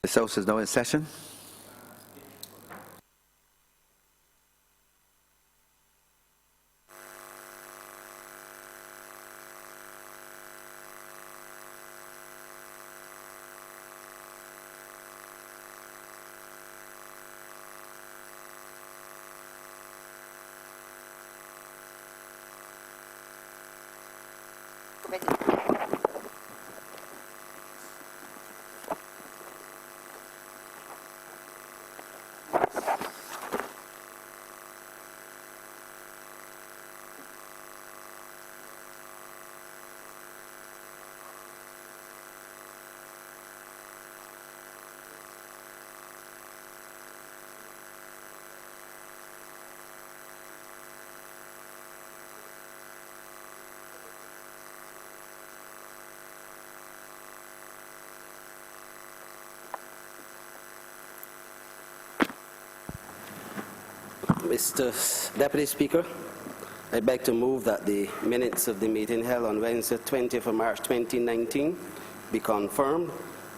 This House is now in session. Mr. Deputy Speaker, I beg to move that the minutes of the meeting held on Wednesday, 20th of March 2019 be confirmed,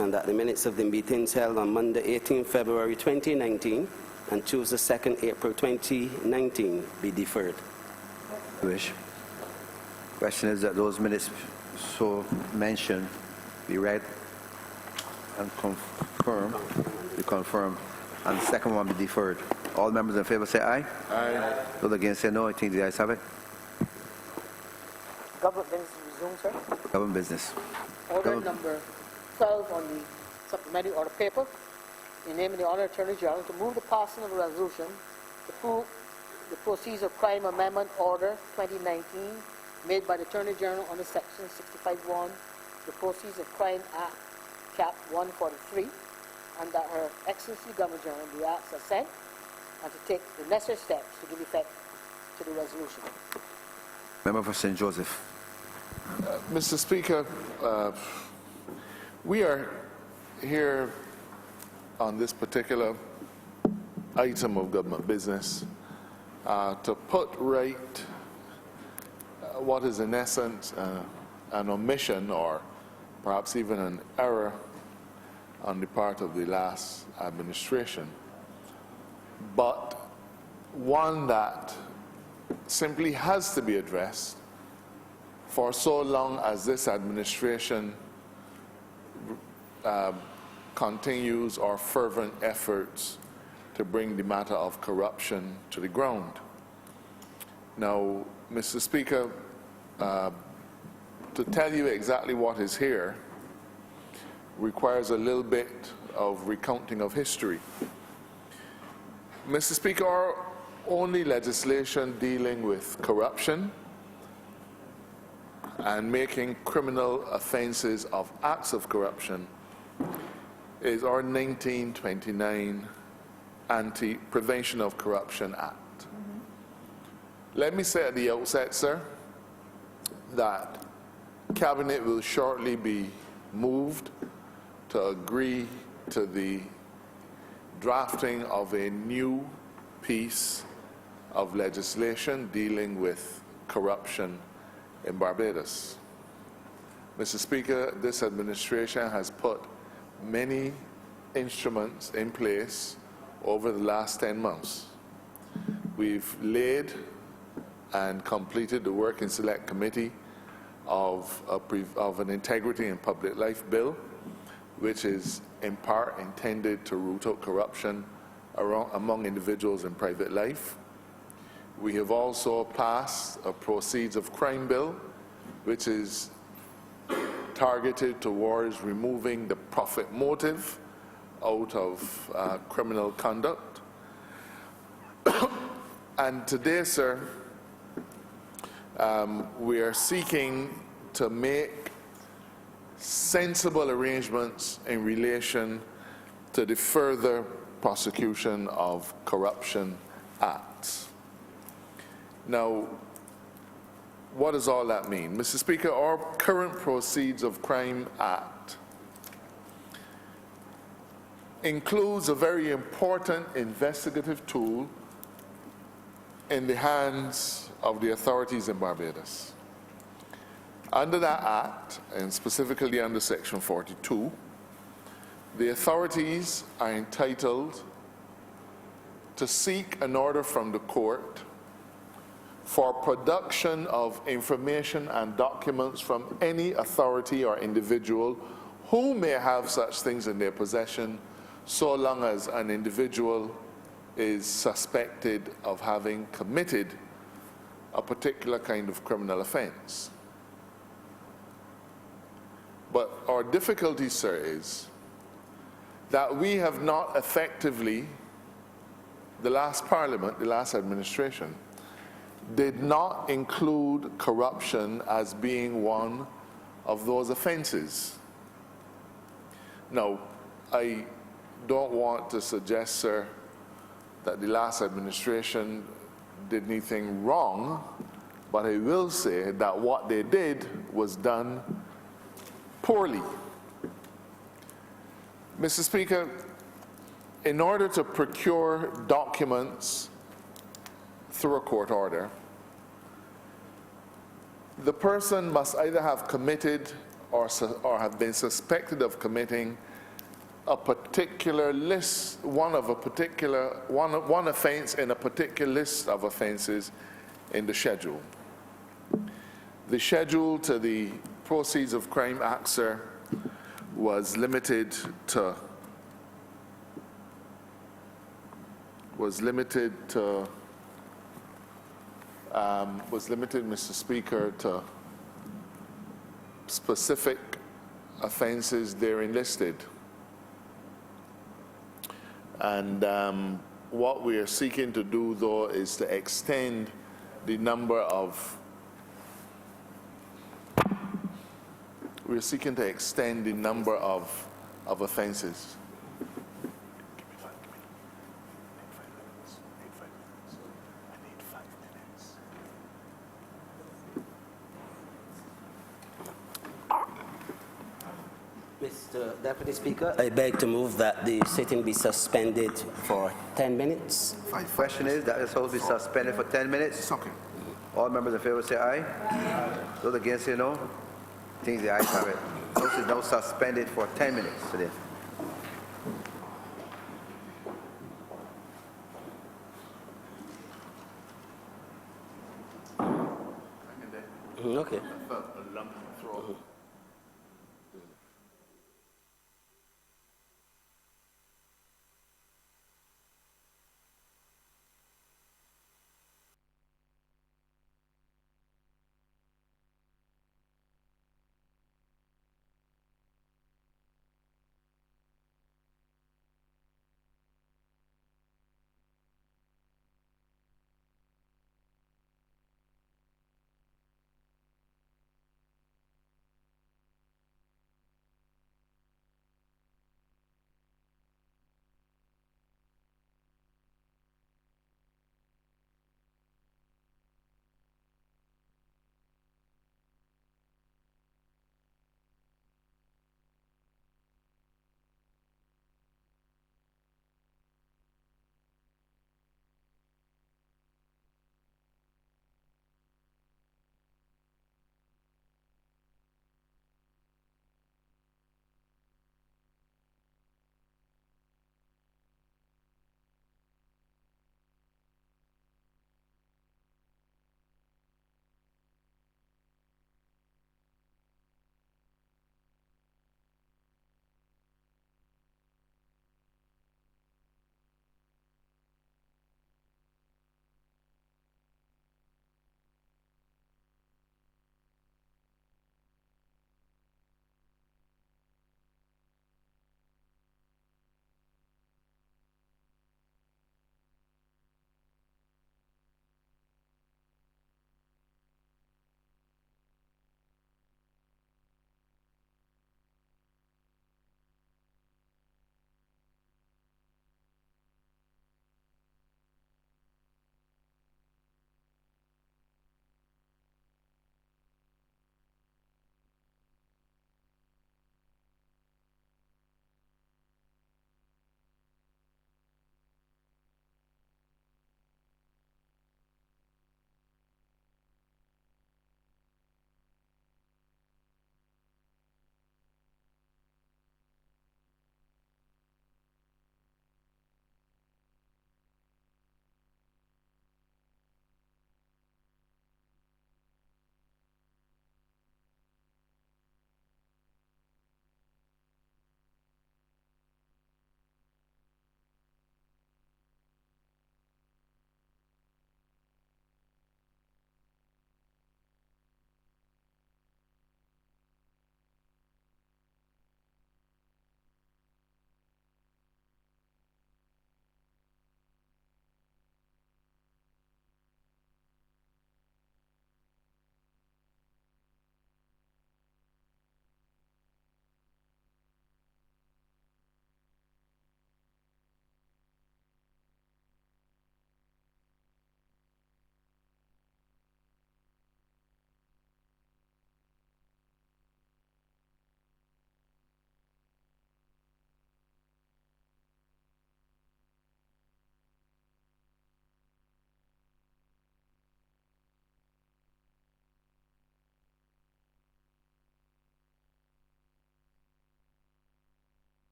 and that the minutes of the meetings held on Monday, 18th February 2019 and Tuesday, 2nd April 2019 be deferred. Wish. Question is that those minutes so mentioned be read and be confirmed, and the second one be deferred. All members in favor say aye. Aye. Those against say no. I think the ayes have it. Government business resumed, sir. Government business. Order number 12 on the supplementary order paper, in name of the Honourable Attorney General, to move the passing of a resolution to approve the Proceeds of Crime Amendment Order 2019 made by the Attorney General under Section 65(1), the Proceeds of Crime Act, Cap 143, and that Her Excellency the Governor General be asked to assent and to take the necessary steps to give effect to the resolution. Member for St. Joseph. Mr. Speaker, we are here on this particular item of government business to put right what is in essence an omission or perhaps even an error on the part of the last administration, but one that simply has to be addressed for so long as this administration continues our fervent efforts to bring the matter of corruption to the ground. Now, Mr. Speaker, to tell you exactly what is here requires a little bit of recounting of history. Mr. Speaker, our only legislation dealing with corruption and making criminal offences of acts of corruption is our 1929 Anti-Prevention of Corruption Act. Let me say at the outset, sir, that Cabinet will shortly be moved to agree to the drafting of a new piece of legislation dealing with corruption in Barbados. Mr. Speaker, this administration has put many instruments in place over the last 10 months. We've laid and completed the Working Select Committee of an Integrity in Public Life Bill, which is in part intended to root out corruption among individuals in private life. We have also passed a Proceeds of Crime Bill, which is targeted towards removing the profit motive out of criminal conduct. And today, sir, we are seeking to make sensible arrangements in relation to the further prosecution of corruption acts. Now, what does all that mean? Mr. Speaker, our current Proceeds of Crime Act includes a very important investigative tool in the hands of the authorities in Barbados. Under that Act, and specifically under Section 42, the authorities are entitled to seek an order from the court for production of information and documents from any authority or individual who may have such things in their possession, so long as an individual is suspected of having committed a particular kind of criminal offense. But our difficulty, sir, is that we have not effectively, the last parliament, the last administration, did not include corruption as being one of those offenses. Now, I don't want to suggest, sir, that the last administration did anything wrong, but I will say that what they did was done poorly. Mr. Speaker, in order to procure documents through a court order, the person must either have committed or have been suspected of committing a particular list, one offense in a particular list of offenses in the schedule. The schedule to the Proceeds of Crime Act, sir, was limited, Mr. Speaker, to specific offenses therein listed. And what we are seeking to do, though, is to extend the number of offenses. Mr. Deputy Speaker, I beg to move that the sitting be suspended for 10 minutes. The question is that it's supposed to be suspended for 10 minutes. Okay. All members in favor say aye. Those against say no. Things the ayes have it. Notice is now suspended for 10 minutes today. Okay.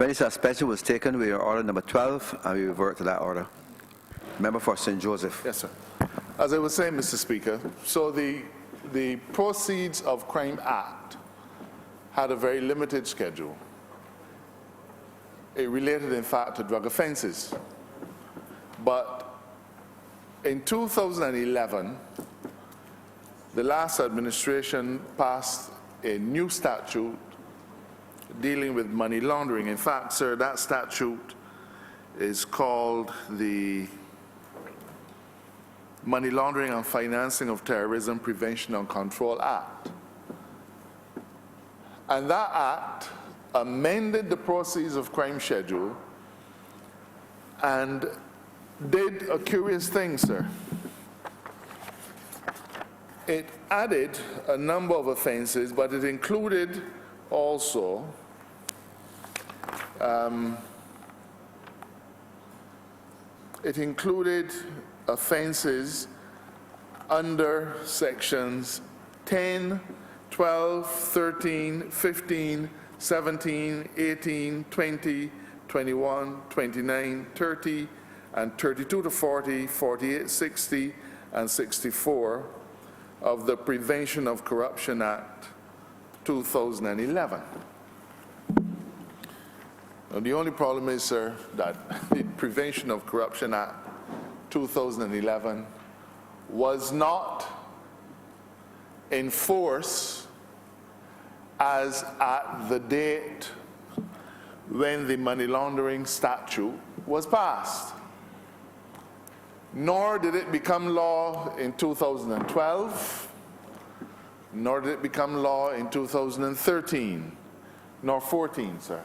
Committee suspension was taken. We are order number 12, and we revert to that order. Member for St. Joseph. Yes, sir. As I was saying, Mr. Speaker, so the Proceeds of Crime Act had a very limited schedule. It related, in fact, to drug offenses. But in 2011, the last administration passed a new statute dealing with money laundering. In fact, sir, that statute is called the Money Laundering and Financing of Terrorism Prevention and Control Act. And that act amended the Proceeds of Crime schedule and did a curious thing, sir. It added a number of offenses, but it included also offenses under sections 10, 12, 13, 15, 17, 18, 20, 21, 29, 30, and 32 to 40, 48, 60, and 64 of the Prevention of Corruption Act 2011. Now, the only problem is, sir, that the Prevention of Corruption Act 2011 was not in force as at the date when the money laundering statute was passed. Nor did it become law in 2012, nor did it become law in 2013, nor 14, sir,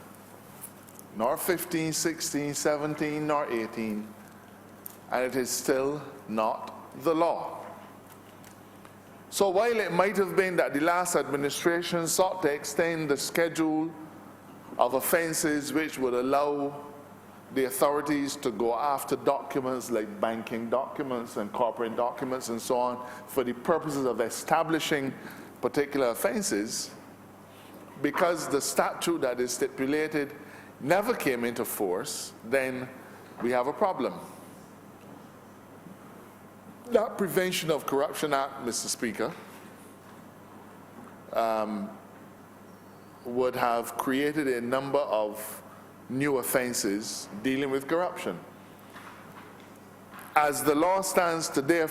nor 15, 16, 17, nor 18, and it is still not the law. So while it might have been that the last administration sought to extend the schedule of offenses which would allow the authorities to go after documents like banking documents and corporate documents and so on for the purposes of establishing particular offenses, because the statute that is stipulated never came into force, then we have a problem. That Prevention of Corruption Act, Mr. Speaker, would have created a number of new offenses dealing with corruption. As the law stands today,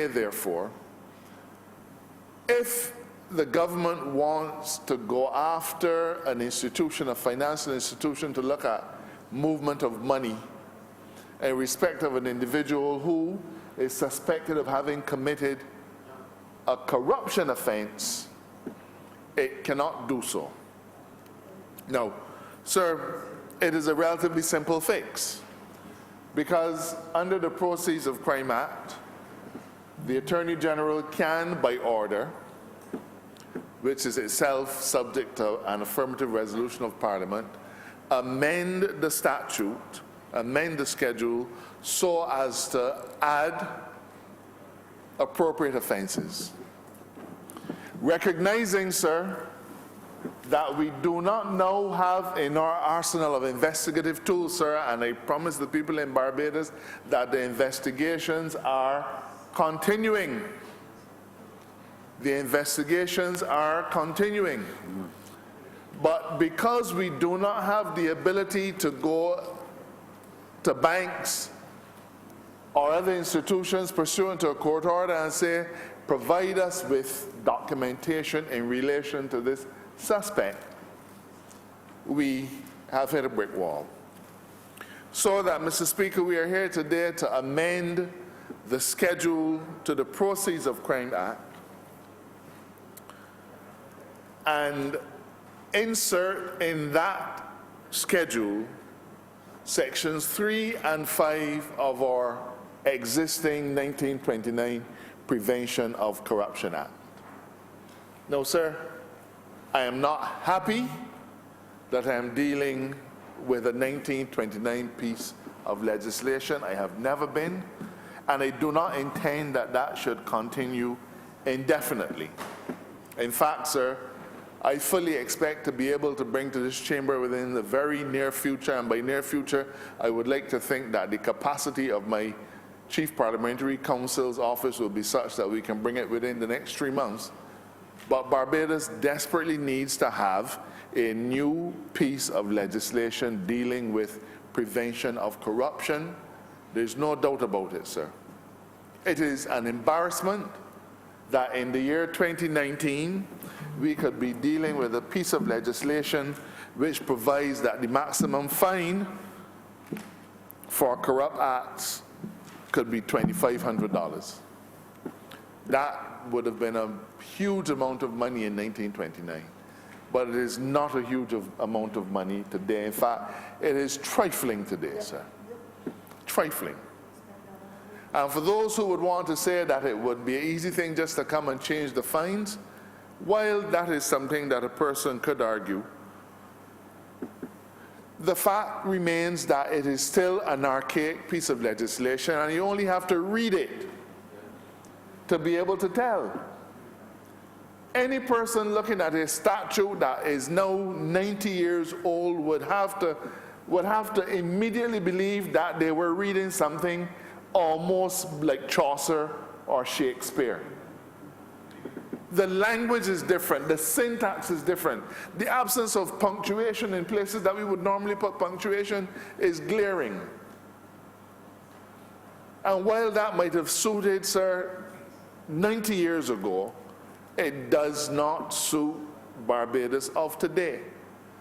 therefore, if the government wants to go after an institution, a financial institution, to look at movement of money in respect of an individual who is suspected of having committed a corruption offense, it cannot do so. Now, sir, it is a relatively simple fix, because under the Proceeds of Crime Act, the Attorney General can, by order, which is itself subject to an affirmative resolution of Parliament, amend the statute, amend the schedule, so as to add appropriate offenses. Recognizing, sir, that we do not now have in our arsenal of investigative tools, sir, and I promise the people in Barbados that the investigations are continuing. The investigations are continuing. But because we do not have the ability to go to banks or other institutions pursuant to a court order and say, provide us with documentation in relation to this suspect, we have hit a brick wall. So that, Mr. Speaker, we are here today to amend the schedule to the Proceeds of Crime Act and insert in that schedule sections 3 and 5 of our existing 1929 Prevention of Corruption Act. No, sir, I am not happy that I am dealing with a 1929 piece of legislation. I have never been, and I do not intend that that should continue indefinitely. In fact, sir, I fully expect to be able to bring to this chamber within the very near future, and by near future, I would like to think that the capacity of my Chief Parliamentary Counsel's office will be such that we can bring it within the next 3 months. But Barbados desperately needs to have a new piece of legislation dealing with prevention of corruption. There's no doubt about it, sir. It is an embarrassment that in the year 2019, we could be dealing with a piece of legislation which provides that the maximum fine for corrupt acts could be $2,500. That would have been a huge amount of money in 1929, but it is not a huge amount of money today. In fact, it is trifling today, sir. Trifling. And for those who would want to say that it would be an easy thing just to come and change the fines, while that is something that a person could argue, the fact remains that it is still an archaic piece of legislation, and you only have to read it to be able to tell. Any person looking at a statute that is now 90 years old would have to immediately believe that they were reading something almost like Chaucer or Shakespeare. The language is different, the syntax is different. The absence of punctuation in places that we would normally put punctuation is glaring. And while that might have suited, sir, 90 years ago, it does not suit Barbados of today.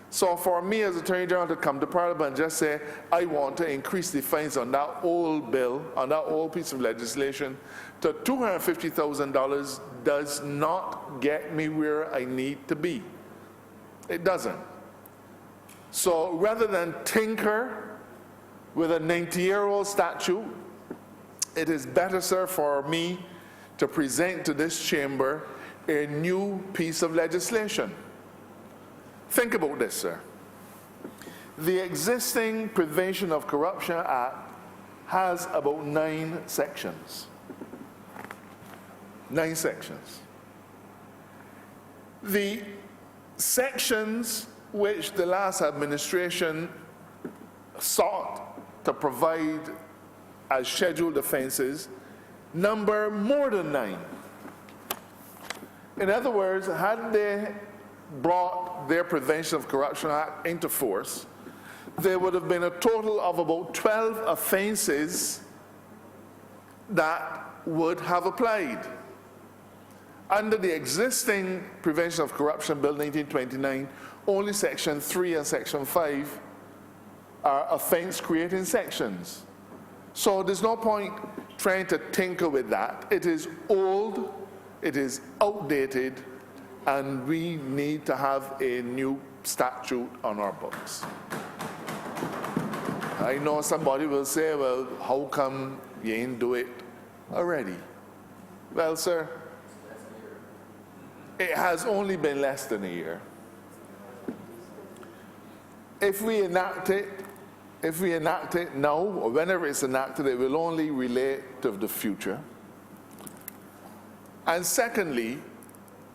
So for me as Attorney General to come to Parliament and just say, I want to increase the fines on that old bill, on that old piece of legislation, to $250,000 does not get me where I need to be. It doesn't. So rather than tinker with a 90-year-old statute, it is better, sir, for me to present to this chamber a new piece of legislation. Think about this, sir. The existing Prevention of Corruption Act has about 9 sections. 9 sections. The sections which the last administration sought to provide as scheduled offenses number more than 9. In other words, had they brought their Prevention of Corruption Act into force, there would have been a total of about 12 offenses that would have applied. Under the existing Prevention of Corruption Bill 1929, only Section 3 and Section 5 are offense-creating sections. So there's no point trying to tinker with that. It is old, it is outdated, and we need to have a new statute on our books. I know somebody will say, well, how come you ain't do it already? Well, sir, it has only been less than a year. If we enact it now, or whenever it's enacted, it will only relate to the future. And secondly,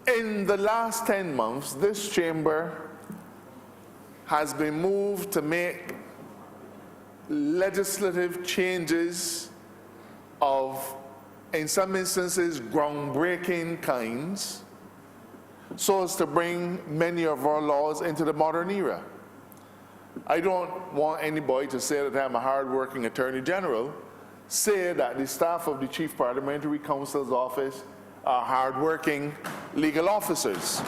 in the last 10 months, this chamber has been moved to make legislative changes of, in some instances, groundbreaking kinds, so as to bring many of our laws into the modern era. I don't want anybody to say that I'm a hard-working Attorney General, say that the staff of the Chief Parliamentary Counsel's office are hard-working legal officers.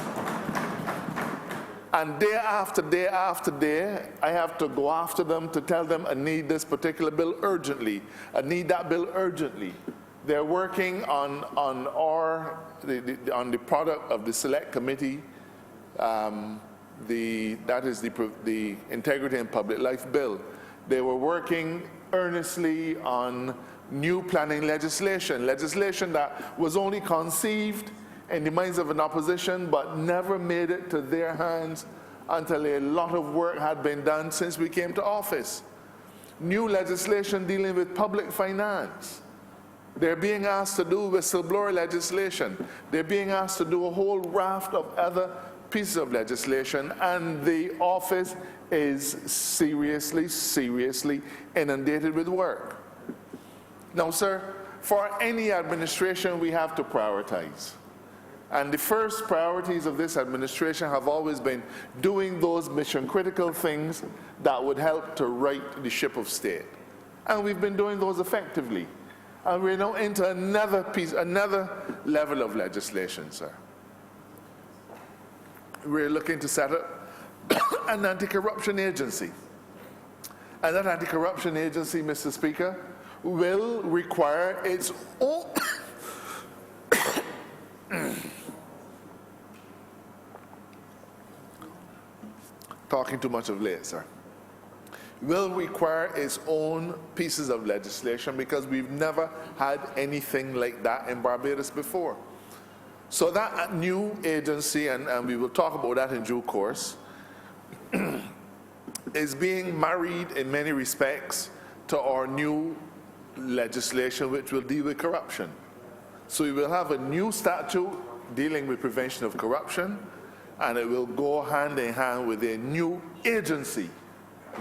And day after day after day, I have to go after them to tell them I need this particular bill urgently. I need that bill urgently. They're working on the product of the Select Committee, that is the Integrity and Public Life Bill. They were working earnestly on new planning legislation that was only conceived in the minds of an opposition but never made it to their hands until a lot of work had been done since we came to office. New legislation dealing with public finance. They're being asked to do whistleblower legislation. They're being asked to do a whole raft of other pieces of legislation, and the office is seriously inundated with work. Now, sir, for any administration, we have to prioritize. And the first priorities of this administration have always been doing those mission-critical things that would help to right the ship of state. And we've been doing those effectively. And we're now into another level of legislation, sir. We're looking to set up an anti-corruption agency. And that anti-corruption agency, Mr. Speaker, will require its own talking too much of late, sir. Will require its own pieces of legislation because we've never had anything like that in Barbados before. So that new agency, and we will talk about that in due course, is being married in many respects to our new legislation which will deal with corruption. So we will have a new statute dealing with prevention of corruption, and it will go hand in hand with a new agency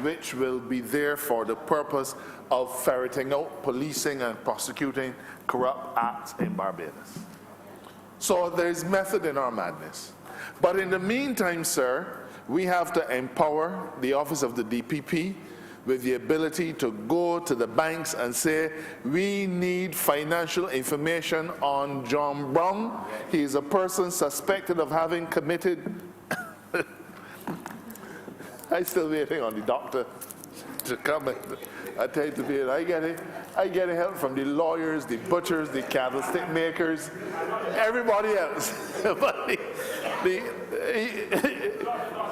which will be there for the purpose of ferreting out, policing and prosecuting corrupt acts in Barbados. So there's method in our madness. But in the meantime, sir, we have to empower the office of the DPP with the ability to go to the banks and say, we need financial information on John Brown. He is a person suspected of having committed I'm still waiting on the doctor to come and attend to me. I get help from the lawyers, the butchers, the candlestick makers, everybody else. But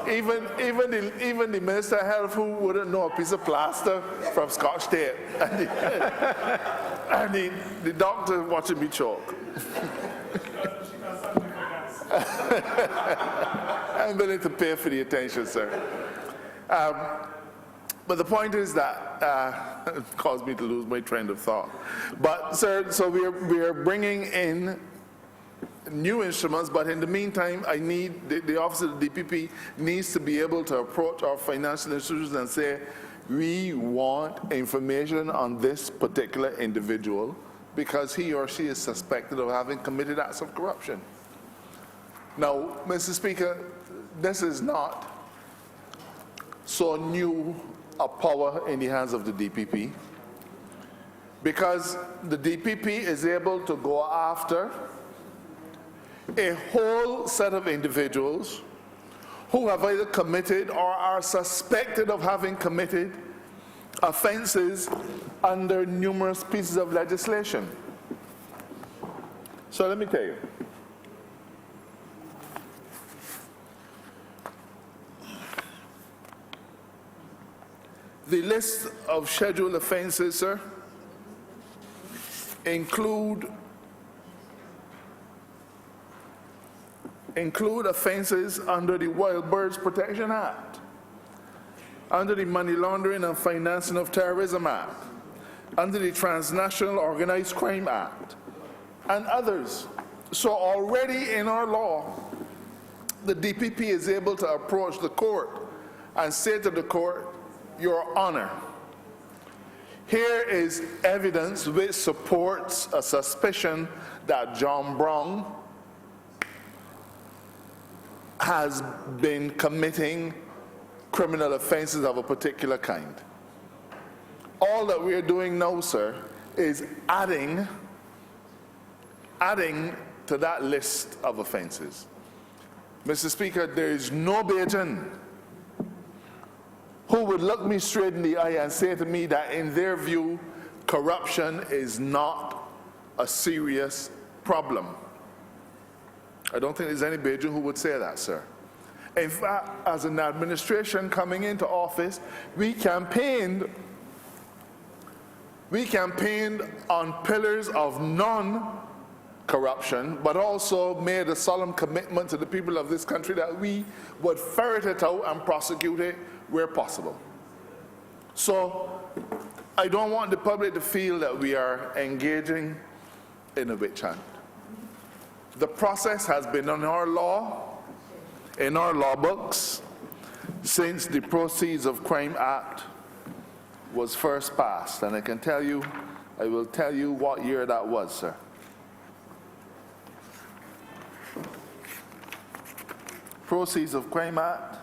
even the Minister of Health, who wouldn't know a piece of plaster from Scotch tape, and the doctor watching me choke. I'm willing to pay for the attention, sir. But the point is that it caused me to lose my train of thought. But, sir, so we are bringing in new instruments, but in the meantime, I need the office of the DPP needs to be able to approach our financial institutions and say, we want information on this particular individual because he or she is suspected of having committed acts of corruption. Now, Mr. Speaker, this is not so new a power in the hands of the DPP, because the DPP is able to go after a whole set of individuals who have either committed or are suspected of having committed offenses under numerous pieces of legislation. So let me tell you. The list of scheduled offenses, sir, include offenses under the Wild Birds Protection Act, under the Money Laundering and Financing of Terrorism Act, under the Transnational Organized Crime Act, and others. So already in our law, the DPP is able to approach the court and say to the court, Your Honor, here is evidence which supports a suspicion that John Brown has been committing criminal offenses of a particular kind. All that we are doing now, sir, is adding to that list of offenses. Mr. Speaker, there is no Bajan who would look me straight in the eye and say to me that in their view, corruption is not a serious problem. I don't think there's any Bajan who would say that, sir. In fact, as an administration coming into office, we campaigned on pillars of non-corruption, but also made a solemn commitment to the people of this country that we would ferret it out and prosecute it where possible. So I don't want the public to feel that we are engaging in a witch hunt. The process has been on our law. in our law books since the Proceeds of Crime Act was first passed. And I will tell you what year that was, sir. Proceeds of Crime Act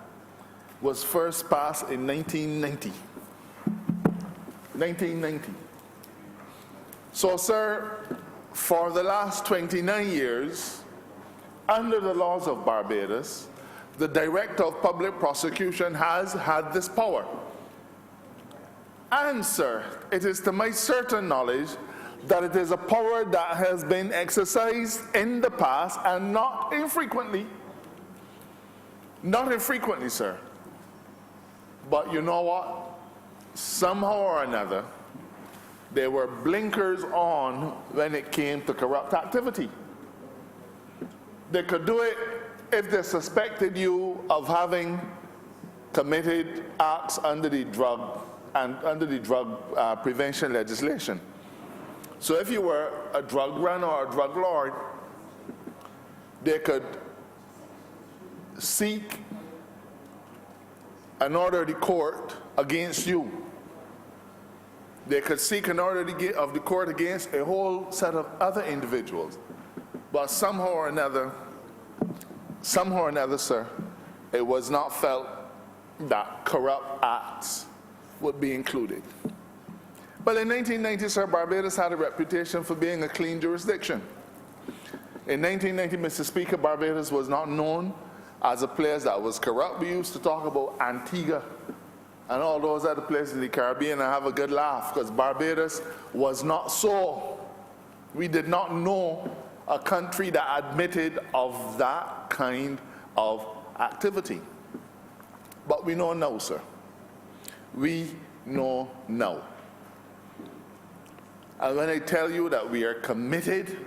was first passed in 1990. 1990. So, sir, for the last 29 years, under the laws of Barbados, the Director of Public Prosecution has had this power. And, sir, it is to my certain knowledge that it is a power that has been exercised in the past and not infrequently. Not infrequently, sir. But you know what? Somehow or another, there were blinkers on when it came to corrupt activity. They could do it if they suspected you of having committed acts under the drug prevention legislation. So if you were a drug runner or a drug lord, they could seek an order of the court against you. They could seek an order of the court against a whole set of other individuals. But somehow or another, sir, it was not felt that corrupt acts would be included. But in 1990, sir, Barbados had a reputation for being a clean jurisdiction. In 1990, Mr. Speaker, Barbados was not known as a place that was corrupt. We used to talk about Antigua and all those other places in the Caribbean and have a good laugh, because Barbados was not so. We did not know a country that admitted of that kind of activity. But we know now, sir. We know now. And when I tell you that we are committed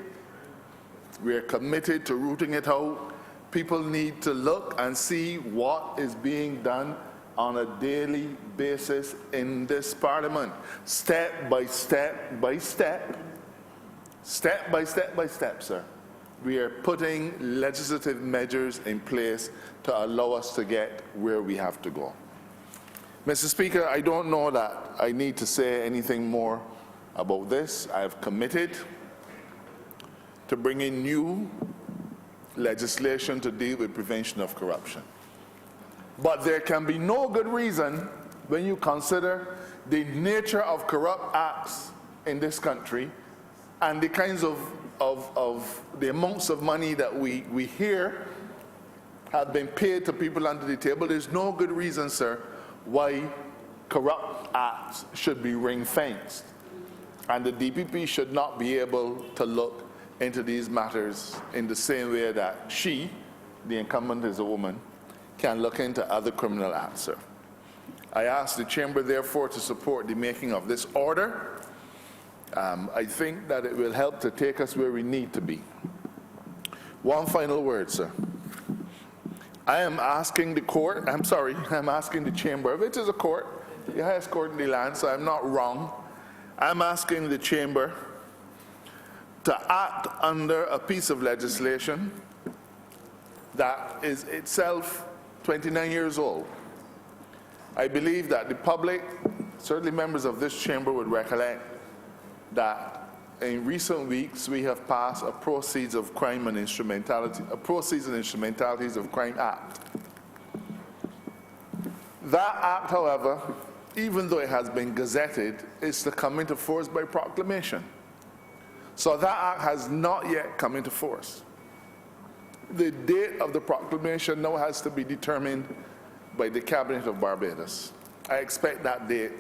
to rooting it out, people need to look and see what is being done on a daily basis in this Parliament. Step by step by step, sir. We are putting legislative measures in place to allow us to get where we have to go. Mr. Speaker, I don't know that I need to say anything more about this. I have committed to bringing new legislation to deal with prevention of corruption. But there can be no good reason, when you consider the nature of corrupt acts in this country and the kinds of the amounts of money that we hear have been paid to people under the table, there's no good reason, sir, why corrupt acts should be ring-fenced. And the DPP should not be able to look into these matters in the same way that she, the incumbent is a woman, can look into other criminal acts, sir. I ask the Chamber, therefore, to support the making of this order. I think that it will help to take us where we need to be. One final word, sir. I am asking the court, I'm asking the Chamber, which is a court, the highest court in the land, so I'm not wrong. I'm asking the Chamber to act under a piece of legislation that is itself 29 years old. I believe that the public, certainly members of this chamber, would recollect that in recent weeks we have passed a Proceeds and Instrumentalities of Crime Act. That act, however, even though it has been gazetted, is to come into force by proclamation. So that act has not yet come into force. The date of the proclamation now has to be determined by the Cabinet of Barbados. I expect that date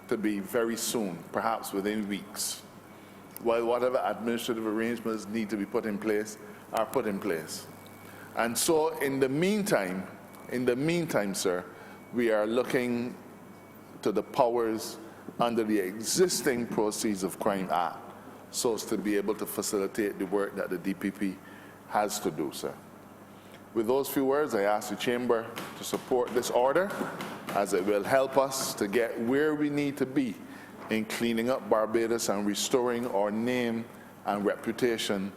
to be very soon, perhaps within weeks, while whatever administrative arrangements need to be put in place are put in place. And so in the meantime, sir, we are looking to the powers under the existing Proceeds of Crime Act so as to be able to facilitate the work that the DPP has to do, sir. With those few words, I ask the Chamber to support this order, as it will help us to get where we need to be in cleaning up Barbados and restoring our name and reputation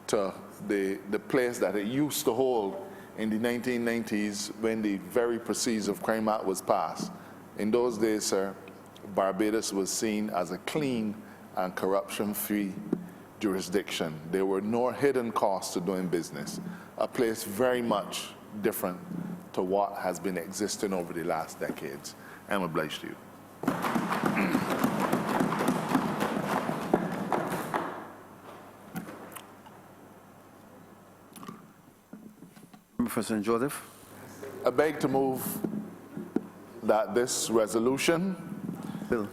to the place that it used to hold in the 1990s when the very Proceeds of Crime Act was passed. In those days, sir, Barbados was seen as a clean and corruption-free jurisdiction. There were no hidden costs to doing business, a place very much different to what has been existing over the last decades. I'm obliged to you. Member for St. Joseph. I beg to move that this resolution, Bill.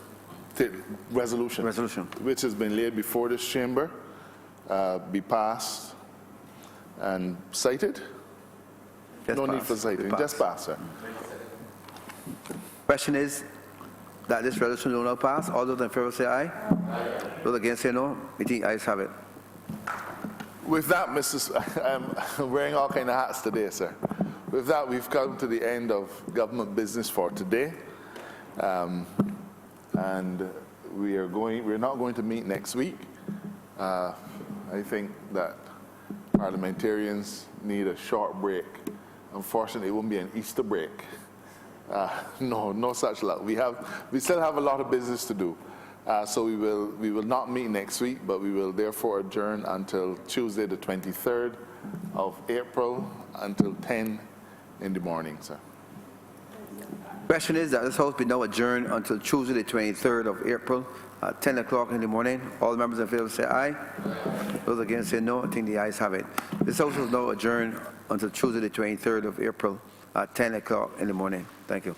resolution, which has been laid before this chamber, be passed and cited. Just No need pass. for citing, Pass. just pass, sir. Question is that this resolution will not pass. All those in favor say aye. Those against say no. Meeting ayes have it. With that, I'm wearing all kind of hats today, sir. With that, we've come to the end of government business for today. And we're not going to meet next week. I think that parliamentarians need a short break. Unfortunately, it won't be an Easter break. No such luck. We still have a lot of business to do. So we will not meet next week, but we will therefore adjourn until Tuesday the 23rd of April until 10 in the morning, sir. Question is that this House be now adjourned until Tuesday the 23rd of April at 10 o'clock in the morning. All members in favor say aye. Those against say no. I think the ayes have it. This House is now adjourned until Tuesday the 23rd of April at 10 o'clock in the morning. Thank you.